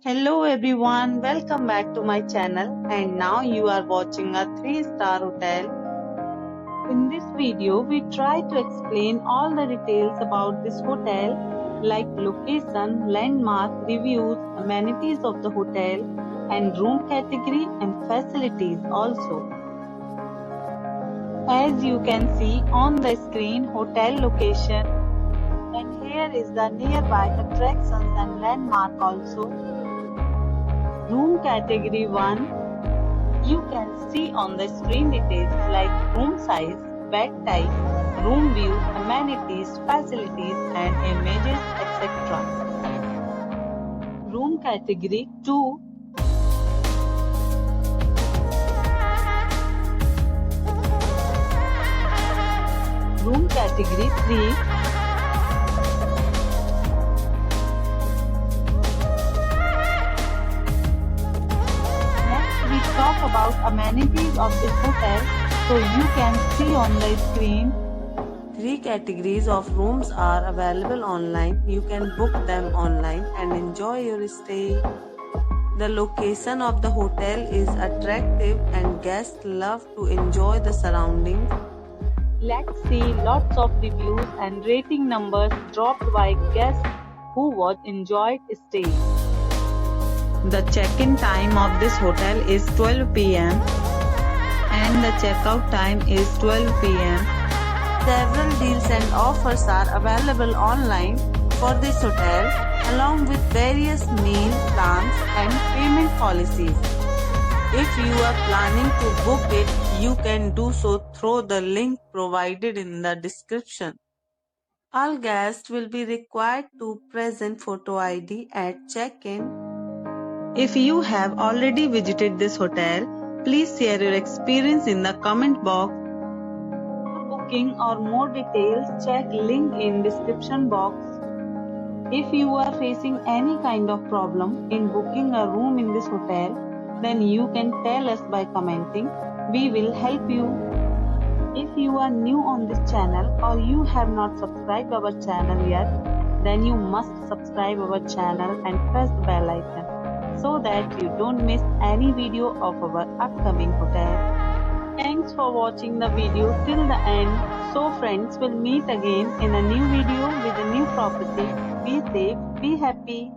Hello everyone, welcome back to my channel and now you are watching a 3-star hotel. In this video, we try to explain all the details about this hotel like location, landmark, reviews, amenities of the hotel and room category and facilities also. As you can see on the screen, hotel location, and here is the nearby attractions and landmark also. Room category 1. You can see on the screen details like room size, bed type, room view, amenities, facilities and images etc. Room category 2. Room category 3. We talk about amenities of this hotel, so you can see on the screen. 3 categories of rooms are available online. You can book them online and enjoy your stay. The location of the hotel is attractive and guests love to enjoy the surroundings. Let's see lots of reviews and rating numbers dropped by guests who was enjoyed stay. The check-in time of this hotel is 12 p.m. and the check-out time is 12 p.m. Several deals and offers are available online for this hotel along with various meal plans and payment policies. If you are planning to book it, you can do so through the link provided in the description. All guests will be required to present photo ID at check-in. If you have already visited this hotel, please share your experience in the comment box. For booking or more details, check link in description box. If you are facing any kind of problem in booking a room in this hotel, then you can tell us by commenting. We will help you. If you are new on this channel or you have not subscribed our channel yet, then you must subscribe our channel and press the bell icon, so that you don't miss any video of our upcoming hotel. Thanks for watching the video till the end. So friends, will meet again in a new video with a new property. Be safe, be happy.